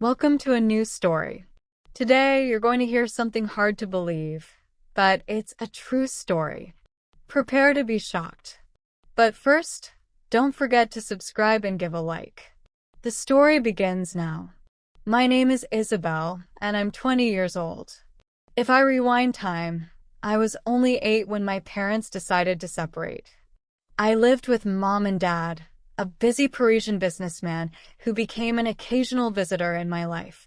Welcome to a new story. Today, you're going to hear something hard to believe, but it's a true story. Prepare to be shocked. But first, don't forget to subscribe and give a like. The story begins now. My name is Isabel, and I'm 20 years old. If I rewind time, I was only 8 when my parents decided to separate. I lived with mom and dad, a busy Parisian businessman who became an occasional visitor in my life.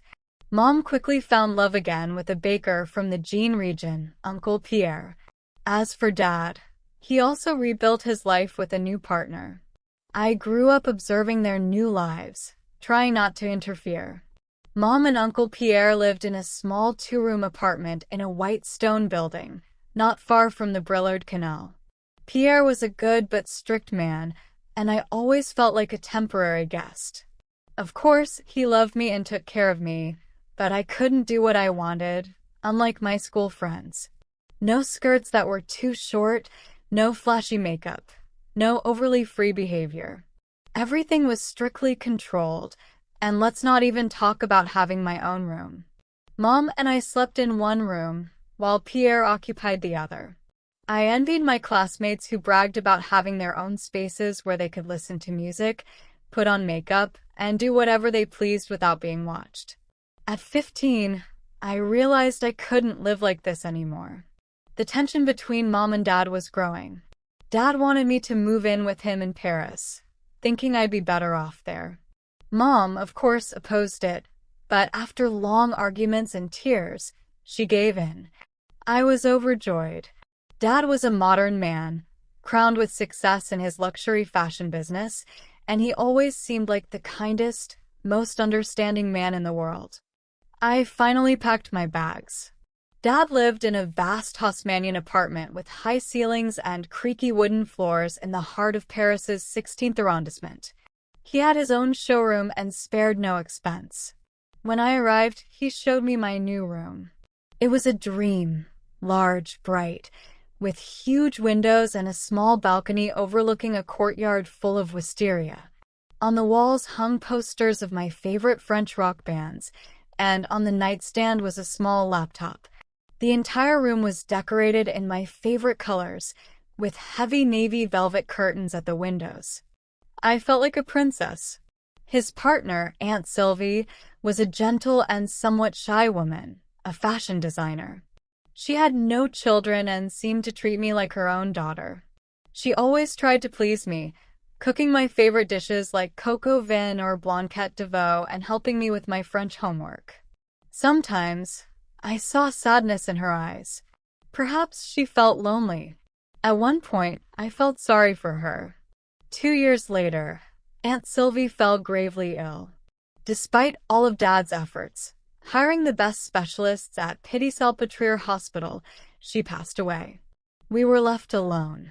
Mom quickly found love again with a baker from the Jean region, Uncle Pierre. As for Dad, he also rebuilt his life with a new partner. I grew up observing their new lives, trying not to interfere. Mom and Uncle Pierre lived in a small 2-room apartment in a white stone building, not far from the Brillard Canal. Pierre was a good but strict man, and I always felt like a temporary guest. Of course, he loved me and took care of me, but I couldn't do what I wanted, unlike my school friends. No skirts that were too short, no flashy makeup, no overly free behavior. Everything was strictly controlled, and let's not even talk about having my own room. Mom and I slept in one room, while Pierre occupied the other. I envied my classmates who bragged about having their own spaces where they could listen to music, put on makeup, and do whatever they pleased without being watched. At 15, I realized I couldn't live like this anymore. The tension between Mom and Dad was growing. Dad wanted me to move in with him in Paris, thinking I'd be better off there. Mom, of course, opposed it, but after long arguments and tears, she gave in. I was overjoyed. Dad was a modern man, crowned with success in his luxury fashion business, and he always seemed like the kindest, most understanding man in the world. I finally packed my bags. Dad lived in a vast Haussmannian apartment with high ceilings and creaky wooden floors in the heart of Paris's 16th arrondissement. He had his own showroom and spared no expense. When I arrived, he showed me my new room. It was a dream, large, bright, with huge windows and a small balcony overlooking a courtyard full of wisteria. On the walls hung posters of my favorite French rock bands, and on the nightstand was a small laptop. The entire room was decorated in my favorite colors, with heavy navy velvet curtains at the windows. I felt like a princess. His partner, Aunt Sylvie, was a gentle and somewhat shy woman, a fashion designer. She had no children and seemed to treat me like her own daughter. She always tried to please me, cooking my favorite dishes like coq au vin or blanquette de veau and helping me with my French homework. Sometimes, I saw sadness in her eyes. Perhaps she felt lonely. At one point, I felt sorry for her. 2 years later, Aunt Sylvie fell gravely ill. Despite all of Dad's efforts, hiring the best specialists at Pitié-Salpêtrière Hospital, she passed away. We were left alone.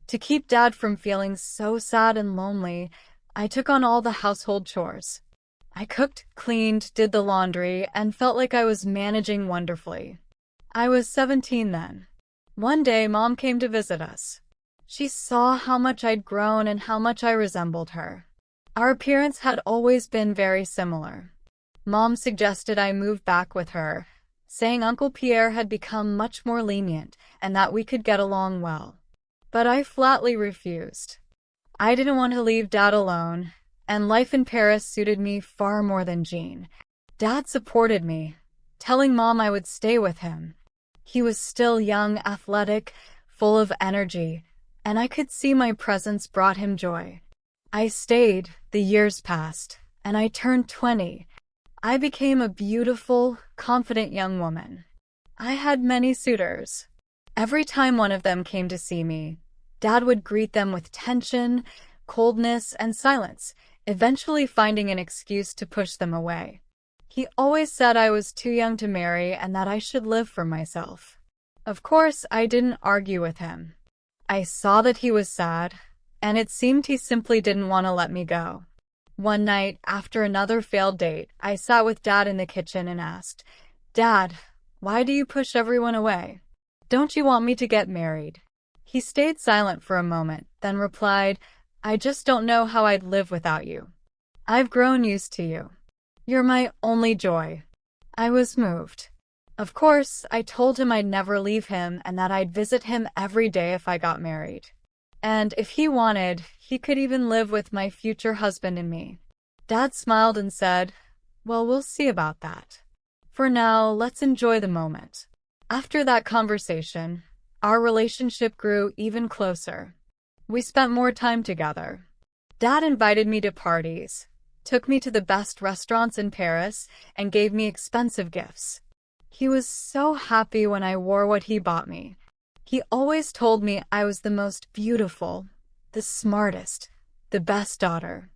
To keep Dad from feeling so sad and lonely, I took on all the household chores. I cooked, cleaned, did the laundry, and felt like I was managing wonderfully. I was 17 then. One day, Mom came to visit us. She saw how much I'd grown and how much I resembled her. Our appearance had always been very similar. Mom suggested I move back with her, saying Uncle Pierre had become much more lenient and that we could get along well. But I flatly refused. I didn't want to leave Dad alone, and life in Paris suited me far more than Jean. Dad supported me, telling Mom I would stay with him. He was still young, athletic, full of energy, and I could see my presence brought him joy. I stayed, the years passed, and I turned 20. I became a beautiful, confident young woman. I had many suitors. Every time one of them came to see me, Dad would greet them with tension, coldness, and silence, eventually finding an excuse to push them away. He always said I was too young to marry and that I should live for myself. Of course, I didn't argue with him. I saw that he was sad, and it seemed he simply didn't want to let me go. One night, after another failed date, I sat with Dad in the kitchen and asked, "Dad, why do you push everyone away? Don't you want me to get married?" He stayed silent for a moment, then replied, "I just don't know how I'd live without you. I've grown used to you." You're my only joy." I was moved. Of course, I told him I'd never leave him and that I'd visit him every day if I got married. And if he wanted, he could even live with my future husband and me. Dad smiled and said, "Well, we'll see about that. For now, let's enjoy the moment." After that conversation, our relationship grew even closer. We spent more time together. Dad invited me to parties, took me to the best restaurants in Paris, and gave me expensive gifts. He was so happy when I wore what he bought me. He always told me I was the most beautiful, the smartest, the best daughter.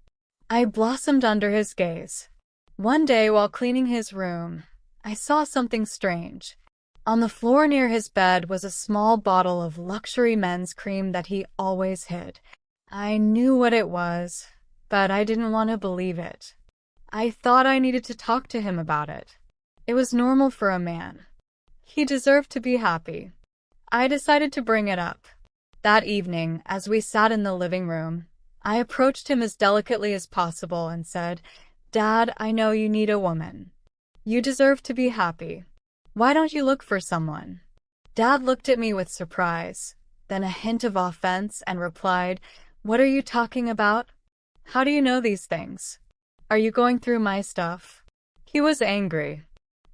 I blossomed under his gaze. One day while cleaning his room, I saw something strange. On the floor near his bed was a small bottle of luxury men's cream that he always hid. I knew what it was, but I didn't want to believe it. I thought I needed to talk to him about it. It was normal for a man. He deserved to be happy. I decided to bring it up. That evening, as we sat in the living room, I approached him as delicately as possible and said, "Dad, I know you need a woman. You deserve to be happy. Why don't you look for someone?" Dad looked at me with surprise, then a hint of offense, and replied, "What are you talking about? How do you know these things? Are you going through my stuff?" He was angry.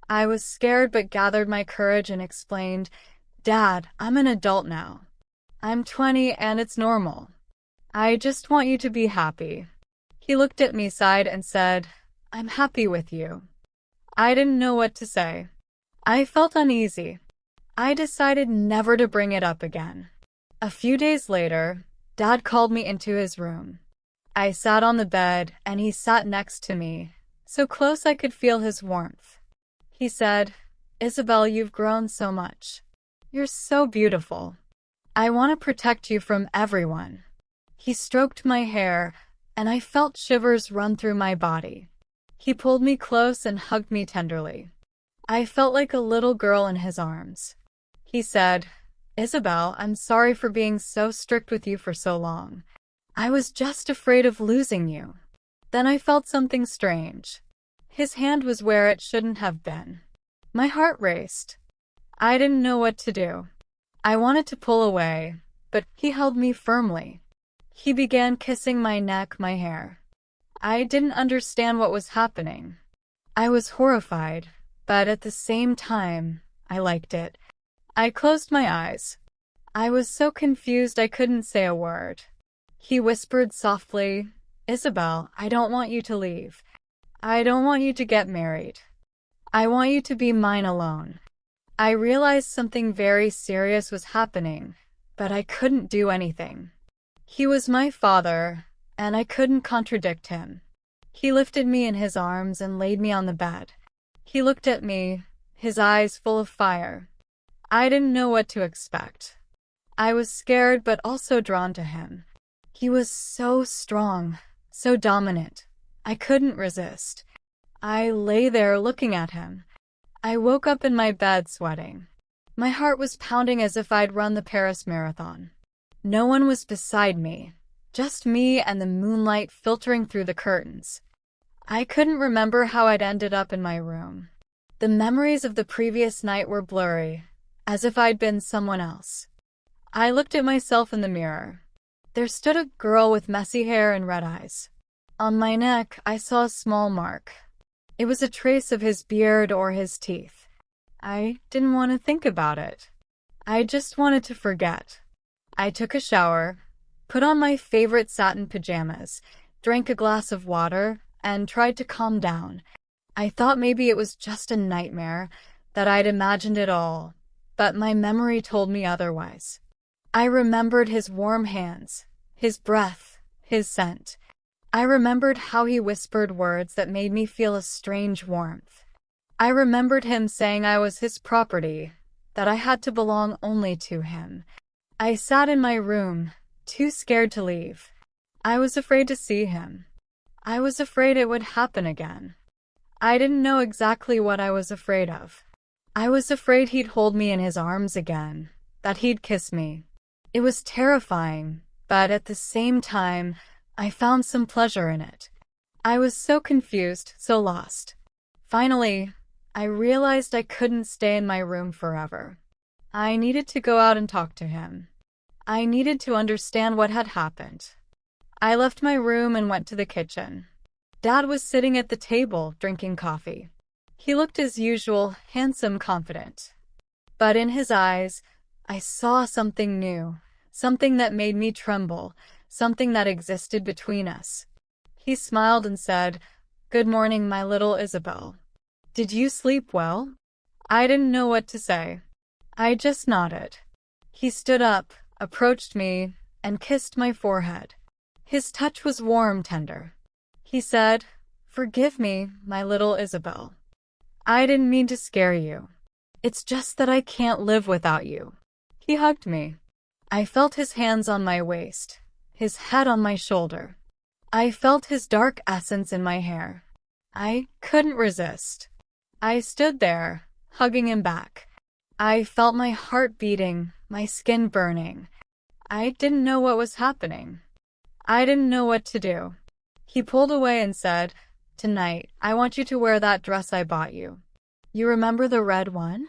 I was scared but gathered my courage and explained, "Dad, I'm an adult now. I'm 20 and it's normal. I just want you to be happy." He looked at me, sighed, and said, "I'm happy with you." I didn't know what to say. I felt uneasy. I decided never to bring it up again. A few days later, Dad called me into his room. I sat on the bed and he sat next to me, so close I could feel his warmth. He said, "Isabel, you've grown so much. You're so beautiful. I want to protect you from everyone." He stroked my hair, and I felt shivers run through my body. He pulled me close and hugged me tenderly. I felt like a little girl in his arms. He said, "Isabel, I'm sorry for being so strict with you for so long. I was just afraid of losing you." Then I felt something strange. His hand was where it shouldn't have been. My heart raced. I didn't know what to do. I wanted to pull away, but he held me firmly. He began kissing my neck, my hair. I didn't understand what was happening. I was horrified, but at the same time, I liked it. I closed my eyes. I was so confused I couldn't say a word. He whispered softly, "Isabel, I don't want you to leave. I don't want you to get married. I want you to be mine alone." I realized something very serious was happening, but I couldn't do anything. He was my father, and I couldn't contradict him. He lifted me in his arms and laid me on the bed. He looked at me, his eyes full of fire. I didn't know what to expect. I was scared but also drawn to him. He was so strong, so dominant. I couldn't resist. I lay there looking at him. I woke up in my bed sweating. My heart was pounding as if I'd run the Paris Marathon. No one was beside me, just me and the moonlight filtering through the curtains. I couldn't remember how I'd ended up in my room. The memories of the previous night were blurry, as if I'd been someone else. I looked at myself in the mirror. There stood a girl with messy hair and red eyes. On my neck, I saw a small mark. It was a trace of his beard or his teeth. I didn't want to think about it. I just wanted to forget. I took a shower, put on my favorite satin pajamas, drank a glass of water, and tried to calm down. I thought maybe it was just a nightmare, that I'd imagined it all, but my memory told me otherwise. I remembered his warm hands, his breath, his scent. I remembered how he whispered words that made me feel a strange warmth. I remembered him saying I was his property, that I had to belong only to him. I sat in my room, too scared to leave. I was afraid to see him. I was afraid it would happen again. I didn't know exactly what I was afraid of. I was afraid he'd hold me in his arms again, that he'd kiss me. It was terrifying, but at the same time, I found some pleasure in it. I was so confused, so lost. Finally, I realized I couldn't stay in my room forever. I needed to go out and talk to him. I needed to understand what had happened. I left my room and went to the kitchen. Dad was sitting at the table, drinking coffee. He looked as usual, handsome, confident. But in his eyes, I saw something new, something that made me tremble, something that existed between us. He smiled and said, "Good morning, my little Isabel. Did you sleep well?" I didn't know what to say. I just nodded. He stood up, approached me, and kissed my forehead. His touch was warm, tender. He said, "Forgive me, my little Isabel. I didn't mean to scare you. It's just that I can't live without you." He hugged me. I felt his hands on my waist, his head on my shoulder. I felt his dark essence in my hair. I couldn't resist. I stood there, hugging him back. I felt my heart beating, my skin burning. I didn't know what was happening. I didn't know what to do. He pulled away and said, "Tonight, I want you to wear that dress I bought you. You remember the red one?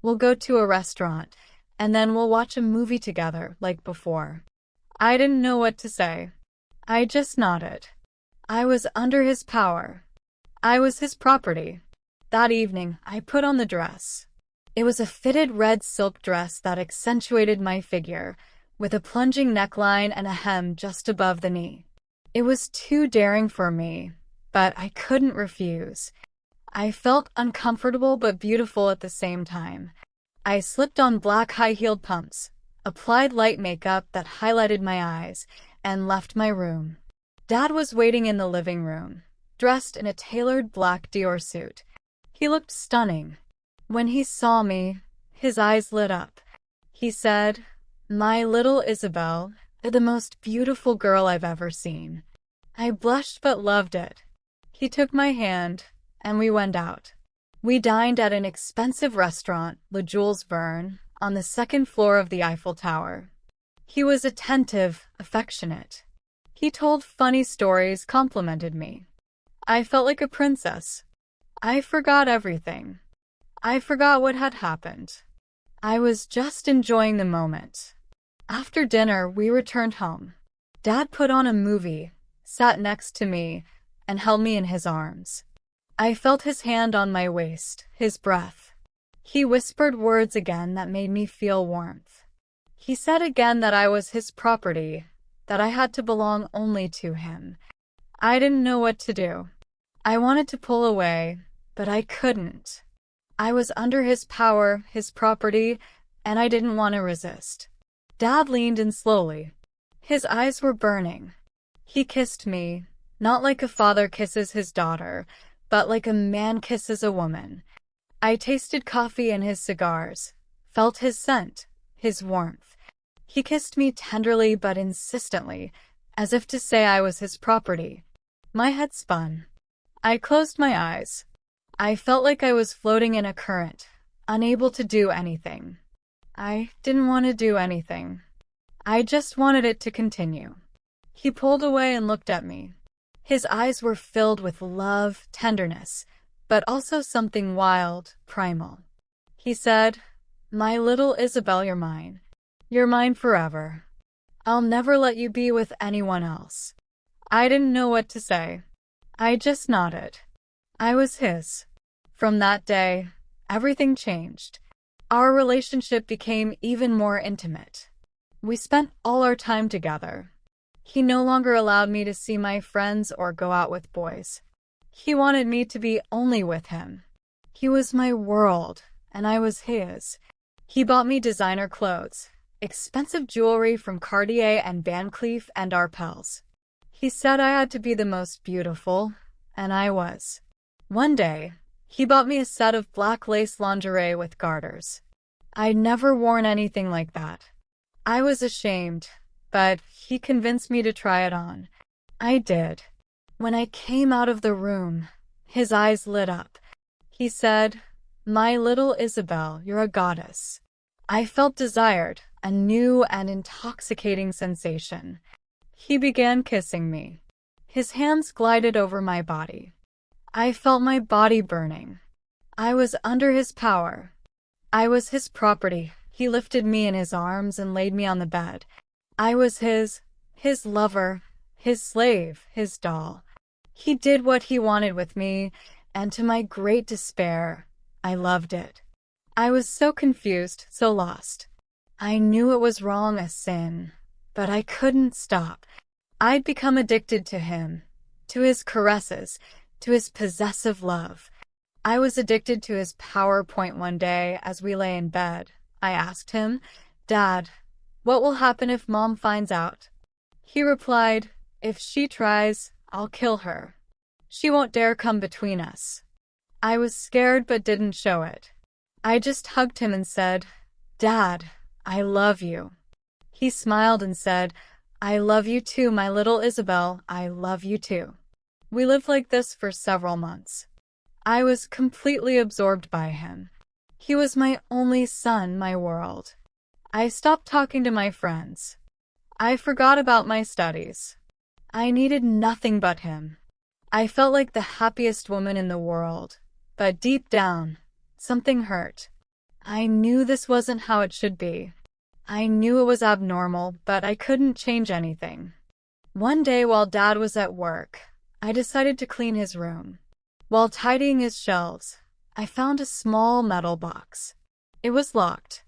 We'll go to a restaurant, and then we'll watch a movie together, like before." I didn't know what to say. I just nodded. I was under his power. I was his property. That evening, I put on the dress. It was a fitted red silk dress that accentuated my figure, with a plunging neckline and a hem just above the knee. It was too daring for me, but I couldn't refuse. I felt uncomfortable but beautiful at the same time. I slipped on black high-heeled pumps, applied light makeup that highlighted my eyes, and left my room. Dad was waiting in the living room, dressed in a tailored black Dior suit. He looked stunning. When he saw me, his eyes lit up. He said, "My little Isabel, you're the most beautiful girl I've ever seen." I blushed but loved it. He took my hand, and we went out. We dined at an expensive restaurant, Le Jules Verne, on the second floor of the Eiffel Tower. He was attentive, affectionate. He told funny stories, complimented me. I felt like a princess. I forgot everything. I forgot what had happened. I was just enjoying the moment. After dinner, we returned home. Dad put on a movie, sat next to me, and held me in his arms. I felt his hand on my waist, his breath. He whispered words again that made me feel warmth. He said again that I was his property, that I had to belong only to him. I didn't know what to do. I wanted to pull away, but I couldn't. I was under his power, his property, and I didn't want to resist. Dad leaned in slowly. His eyes were burning. He kissed me, not like a father kisses his daughter, but like a man kisses a woman. I tasted coffee and his cigars, felt his scent, his warmth. He kissed me tenderly but insistently, as if to say I was his property. My head spun. I closed my eyes. I felt like I was floating in a current, unable to do anything. I didn't want to do anything. I just wanted it to continue. He pulled away and looked at me. His eyes were filled with love, tenderness, but also something wild, primal. He said, "My little Isabel, you're mine. You're mine forever. I'll never let you be with anyone else." I didn't know what to say. I just nodded. I was his. From that day, everything changed. Our relationship became even more intimate. We spent all our time together. He no longer allowed me to see my friends or go out with boys. He wanted me to be only with him. He was my world, and I was his. He bought me designer clothes, expensive jewelry from Cartier and Van Cleef and Arpels. He said I had to be the most beautiful, and I was. One day, he bought me a set of black lace lingerie with garters. I'd never worn anything like that. I was ashamed, but he convinced me to try it on. I did. When I came out of the room, his eyes lit up. He said, "My little Isabel, you're a goddess." I felt desired, a new and intoxicating sensation. He began kissing me. His hands glided over my body. I felt my body burning. I was under his power. I was his property. He lifted me in his arms and laid me on the bed. I was his lover, his slave, his doll. He did what he wanted with me, and to my great despair, I loved it. I was so confused, so lost. I knew it was wrong, a sin, but I couldn't stop. I'd become addicted to him, to his caresses, to his possessive love. I was addicted to his power. One day, as we lay in bed, I asked him, "Dad, what will happen if Mom finds out?" He replied, "If she tries, I'll kill her. She won't dare come between us." I was scared but didn't show it. I just hugged him and said, "Dad, I love you." He smiled and said, "I love you too, my little Isabel, I love you too." We lived like this for several months. I was completely absorbed by him. He was my only son, my world. I stopped talking to my friends. I forgot about my studies. I needed nothing but him. I felt like the happiest woman in the world, but deep down, something hurt. I knew this wasn't how it should be. I knew it was abnormal, but I couldn't change anything. One day while Dad was at work, I decided to clean his room. While tidying his shelves, I found a small metal box. It was locked.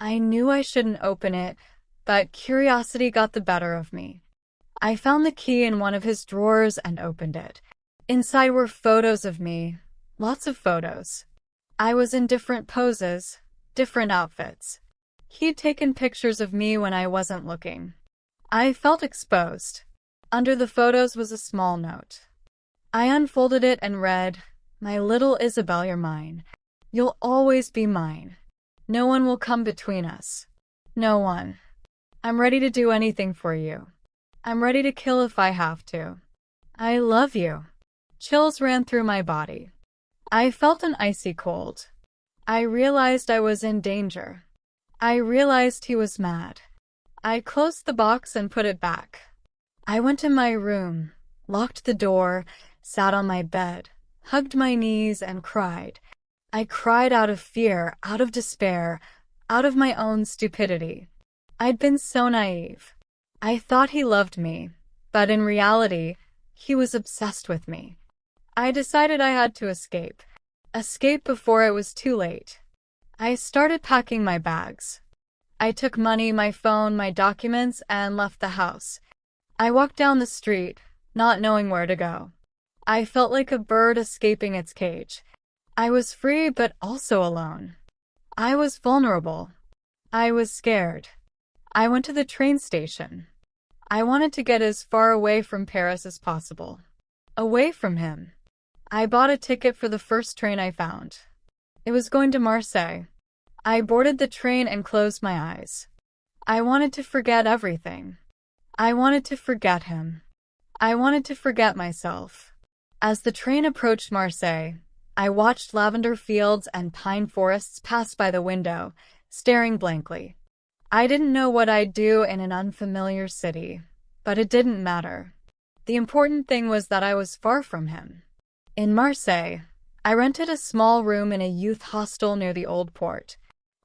I knew I shouldn't open it, but curiosity got the better of me. I found the key in one of his drawers and opened it. Inside were photos of me, lots of photos. I was in different poses, different outfits. He'd taken pictures of me when I wasn't looking. I felt exposed. Under the photos was a small note. I unfolded it and read, "My little Isabel, you're mine. You'll always be mine. No one will come between us. No one. I'm ready to do anything for you. I'm ready to kill if I have to. I love you." Chills ran through my body. I felt an icy cold. I realized I was in danger. I realized he was mad. I closed the box and put it back. I went to my room, locked the door, sat on my bed, hugged my knees, and cried. I cried out of fear, out of despair, out of my own stupidity. I'd been so naive. I thought he loved me, but in reality, he was obsessed with me. I decided I had to escape. Escape before it was too late. I started packing my bags. I took money, my phone, my documents, and left the house. I walked down the street, not knowing where to go. I felt like a bird escaping its cage. I was free but also alone. I was vulnerable. I was scared. I went to the train station. I wanted to get as far away from Paris as possible. Away from him. I bought a ticket for the first train I found. It was going to Marseille. I boarded the train and closed my eyes. I wanted to forget everything. I wanted to forget him. I wanted to forget myself. As the train approached Marseille, I watched lavender fields and pine forests pass by the window, staring blankly. I didn't know what I'd do in an unfamiliar city, but it didn't matter. The important thing was that I was far from him. In Marseille, I rented a small room in a youth hostel near the Old Port.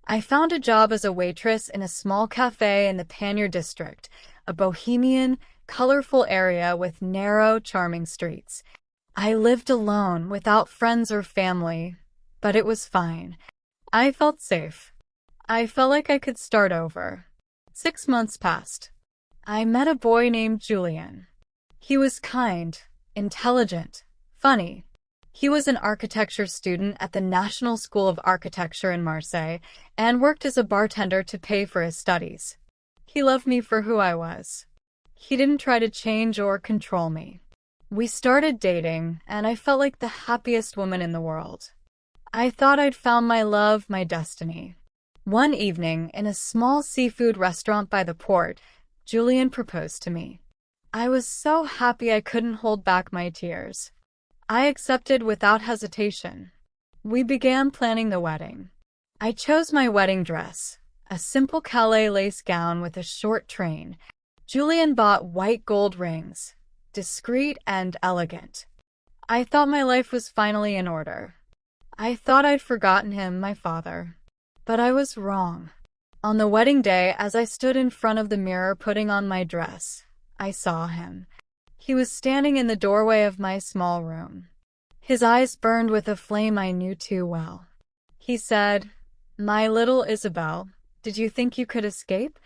I found a job as a waitress in a small cafe in the Pannier district, a bohemian, colorful area with narrow, charming streets. I lived alone, without friends or family, but it was fine. I felt safe. I felt like I could start over. 6 months passed. I met a boy named Julien. He was kind, intelligent, funny. He was an architecture student at the National School of Architecture in Marseille and worked as a bartender to pay for his studies. He loved me for who I was. He didn't try to change or control me. We started dating, and I felt like the happiest woman in the world. I thought I'd found my love, my destiny. One evening, in a small seafood restaurant by the port, Julien proposed to me. I was so happy I couldn't hold back my tears. I accepted without hesitation. We began planning the wedding. I chose my wedding dress, a simple Calais lace gown with a short train. Julien bought white gold rings. discreet and elegant. I thought my life was finally in order. I thought I'd forgotten him, my father. But I was wrong. On the wedding day, as I stood in front of the mirror putting on my dress, I saw him. He was standing in the doorway of my small room. His eyes burned with a flame I knew too well. He said, "My little Isabel, did you think you could escape?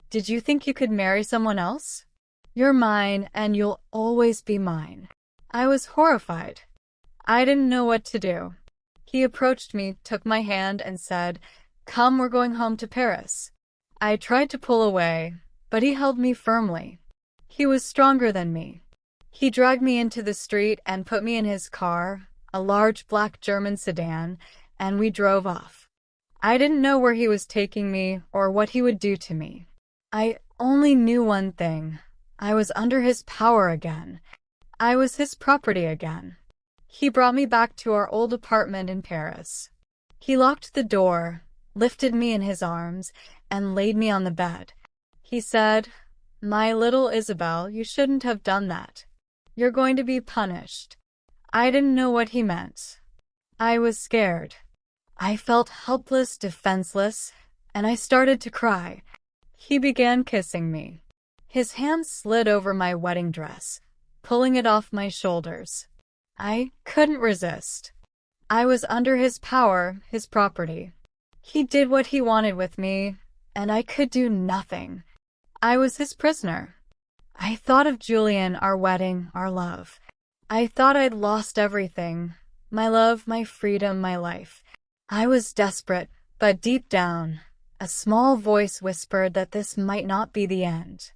Did you think you could marry someone else? You're mine, and you'll always be mine." I was horrified. I didn't know what to do. He approached me, took my hand, and said, "Come, we're going home to Paris." I tried to pull away, but he held me firmly. He was stronger than me. He dragged me into the street and put me in his car, a large black German sedan, and we drove off. I didn't know where he was taking me or what he would do to me. I only knew one thing. I was under his power again. I was his property again. He brought me back to our old apartment in Paris. He locked the door, lifted me in his arms, and laid me on the bed. He said, "My little Isabel, you shouldn't have done that. You're going to be punished." I didn't know what he meant. I was scared. I felt helpless, defenseless, and I started to cry. He began kissing me. His hands slid over my wedding dress, pulling it off my shoulders. I couldn't resist. I was under his power, his property. He did what he wanted with me, and I could do nothing. I was his prisoner. I thought of Julian, our wedding, our love. I thought I'd lost everything. My love, my freedom, my life. I was desperate, but deep down, a small voice whispered that this might not be the end.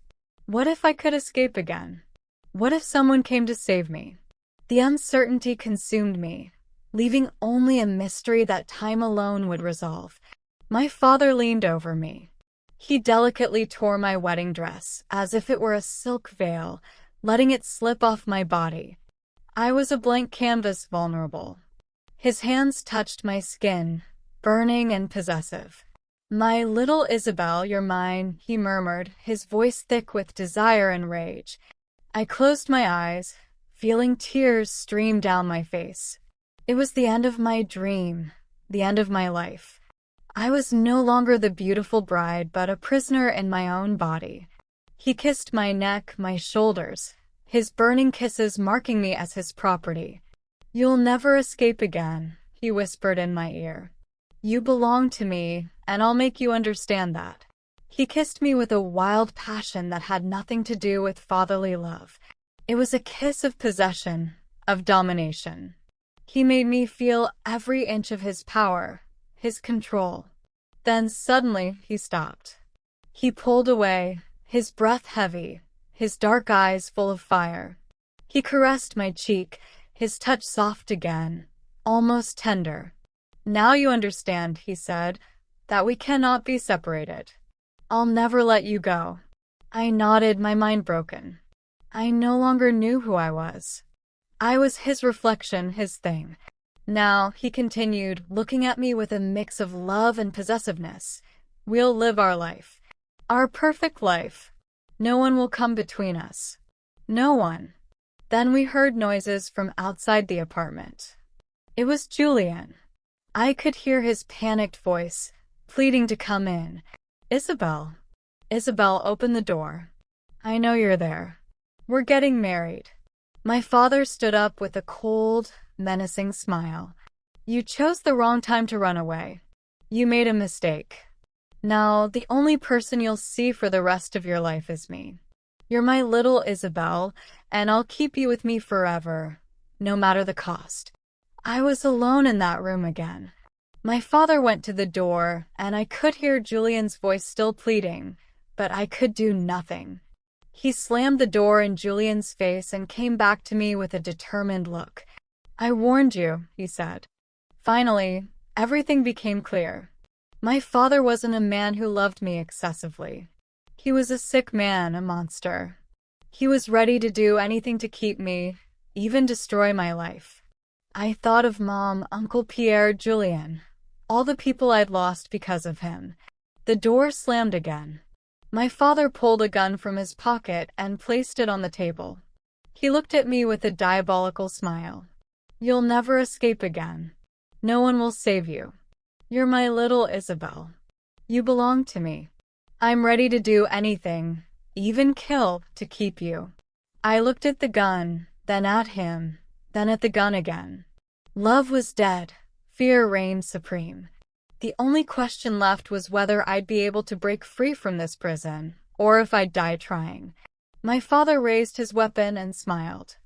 What if I could escape again? What if someone came to save me? The uncertainty consumed me, leaving only a mystery that time alone would resolve. My father leaned over me. He delicately tore my wedding dress, as if it were a silk veil, letting it slip off my body. I was a blank canvas, vulnerable. His hands touched my skin, burning and possessive. "My little Isabel, you're mine," he murmured, his voice thick with desire and rage. I closed my eyes, feeling tears stream down my face. It was the end of my dream, the end of my life. I was no longer the beautiful bride, but a prisoner in my own body. He kissed my neck, my shoulders, his burning kisses marking me as his property. "You'll never escape again," he whispered in my ear. "You belong to me, and I'll make you understand that." He kissed me with a wild passion that had nothing to do with fatherly love. It was a kiss of possession, of domination. He made me feel every inch of his power, his control. Then suddenly he stopped. He pulled away, his breath heavy, his dark eyes full of fire. He caressed my cheek, his touch soft again, almost tender. "Now you understand," he said, "that we cannot be separated. I'll never let you go." I nodded, my mind broken. I no longer knew who I was. I was his reflection, his thing. "Now," he continued, looking at me with a mix of love and possessiveness, "we'll live our life. Our perfect life. No one will come between us. No one." Then we heard noises from outside the apartment. It was Julian. I could hear his panicked voice, pleading to come in. "Isabel. Isabel, open the door. I know you're there. We're getting married." My father stood up with a cold, menacing smile. "You chose the wrong time to run away. You made a mistake. Now, the only person you'll see for the rest of your life is me. You're my little Isabel, and I'll keep you with me forever, no matter the cost." I was alone in that room again. My father went to the door, and I could hear Julian's voice still pleading, but I could do nothing. He slammed the door in Julian's face and came back to me with a determined look. "I warned you," he said. Finally, everything became clear. My father wasn't a man who loved me excessively. He was a sick man, a monster. He was ready to do anything to keep me, even destroy my life. I thought of Mom, Uncle Pierre, Julian, all the people I'd lost because of him. The door slammed again. My father pulled a gun from his pocket and placed it on the table. He looked at me with a diabolical smile. You'll never escape again. No one will save you. You're my little Isabel. You belong to me. I'm ready to do anything, even kill, to keep you. I looked at the gun, then at him, then at the gun again. Love was dead. Fear reigned supreme. The only question left was whether I'd be able to break free from this prison, or if I'd die trying. My father raised his weapon and smiled.